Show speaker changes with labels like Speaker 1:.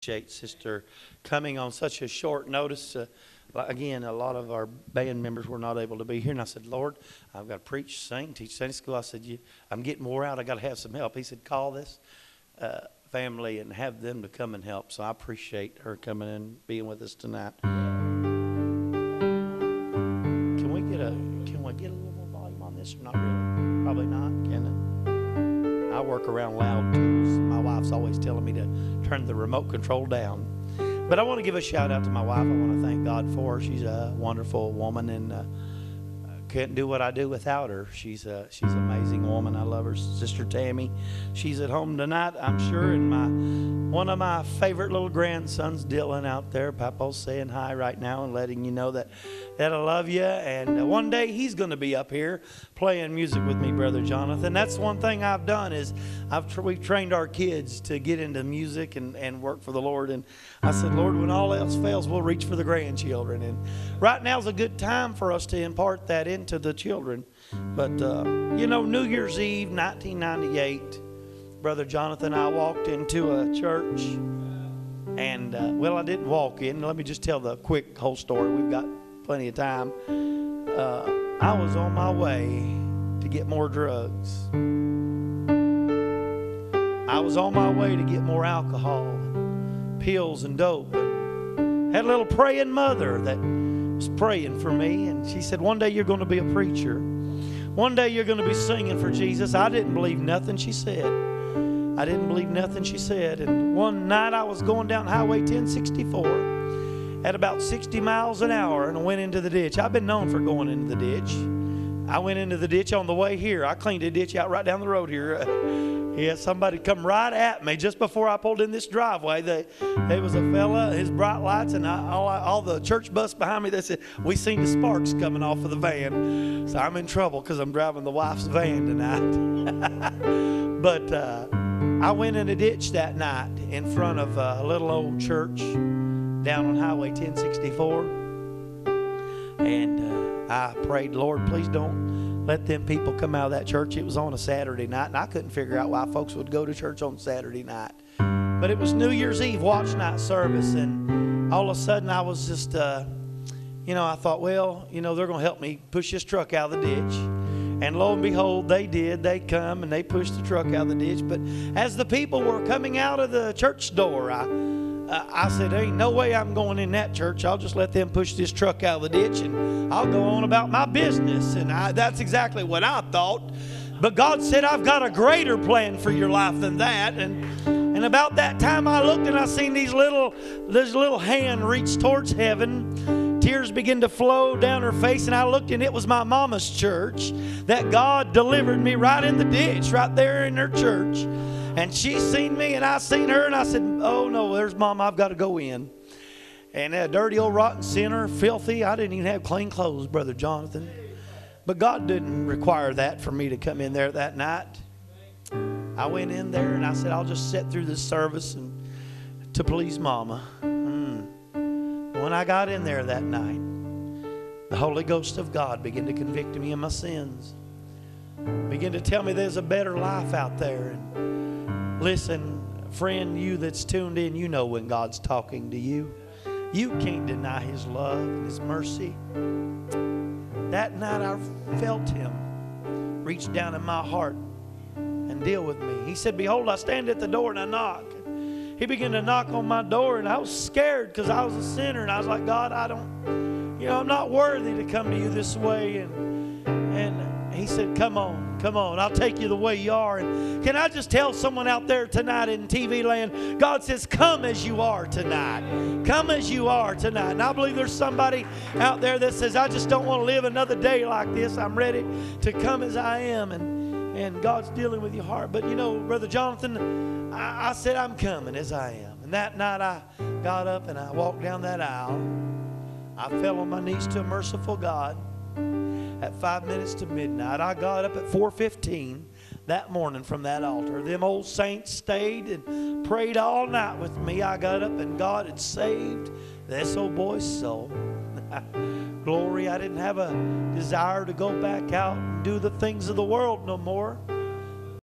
Speaker 1: appreciate Sister coming on such a short notice. Again, a lot of our band members were not able to be here, and I said, Lord, I've got to preach, sing, teach Sunday school. I said, I'm getting wore out. I got to have some help. He said, call this family and have them to come and help. So I appreciate her coming and being with us tonight. Can we get a little more volume on this or not really? Probably not, can it? I work around loud tools. My wife's always telling me to turn the remote control down. But I want to give a shout out to my wife. I want to thank God for her. She's a wonderful woman, and couldn't do what I do without her. She's an amazing woman. I love her. Sister Tammy, she's at home tonight, I'm sure. And one of my favorite little grandsons, Dylan, out there. Papa's saying hi right now and letting you know that I love you. And one day he's going to be up here playing music with me, Brother Jonathan. That's one thing I've done is we've trained our kids to get into music and work for the Lord. And I said, Lord, when all else fails, we'll reach for the grandchildren. And right now is a good time for us to impart that into the children. But, New Year's Eve, 1998, Brother Jonathan and I walked into a church. And, I didn't walk in. Let me just tell the quick whole story. We've got plenty of time. I was on my way to get more drugs. I was on my way to get more alcohol, pills and dope. Had a little praying mother that was praying for me, and she said, one day you're going to be a preacher. One day you're going to be singing for Jesus. I didn't believe nothing she said. And one night I was going down Highway 1064 at about 60 miles an hour, and I went into the ditch. I've been known for going into the ditch. I went into the ditch on the way here. I cleaned a ditch out right down the road here. Somebody come right at me just before I pulled in this driveway. There was a fella, his bright lights, and all the church bus behind me. They said, we seen the sparks coming off of the van. So I'm in trouble because I'm driving the wife's van tonight. But I went in a ditch that night in front of a little old church down on Highway 1064. And I prayed, Lord, please don't let them people come out of that church. It was on a Saturday night, and I couldn't figure out why folks would go to church on Saturday night. But it was New Year's Eve watch night service, and all of a sudden I was just, I thought, they're going to help me push this truck out of the ditch. And lo and behold, they did. They come and they pushed the truck out of the ditch. But as the people were coming out of the church door, I said, ain't no way I'm going in that church. I'll just let them push this truck out of the ditch and I'll go on about my business. And that's exactly what I thought. But God said, I've got a greater plan for your life than that. And about that time I looked and I seen this little hand reach towards heaven. Tears began to flow down her face, and I looked, and it was my mama's church that God delivered me right in the ditch, right there in her church. And she seen me, and I seen her, and I said, oh, no, there's Mama. I've got to go in. And that dirty old rotten sinner, filthy, I didn't even have clean clothes, Brother Jonathan. But God didn't require that for me to come in there that night. I went in there, and I said, I'll just sit through this service and to please Mama. When I got in there that night, the Holy Ghost of God began to convict me of my sins. Began to tell me there's a better life out there. And listen, friend, you that's tuned in, you know when God's talking to you. You can't deny His love and His mercy. That night I felt Him reach down in my heart and deal with me. He said, behold, I stand at the door and I knock. He began to knock on my door, and I was scared because I was a sinner. And I was like, God, I'm not worthy to come to you this way. And He said, come on, I'll take you the way you are. And can I just tell someone out there tonight in TV land, God says, come as you are tonight. Come as you are tonight. And I believe there's somebody out there that says, I just don't want to live another day like this. I'm ready to come as I am. And God's dealing with your heart. But Brother Jonathan, I said, I'm coming as I am. And that night I got up and I walked down that aisle. I fell on my knees to a merciful God at 5 minutes to midnight. I got up at 4:15 that morning from that altar. Them old saints stayed and prayed all night with me. I got up and God had saved this old boy's soul. Glory, I didn't have a desire to go back out and do the things of the world no more.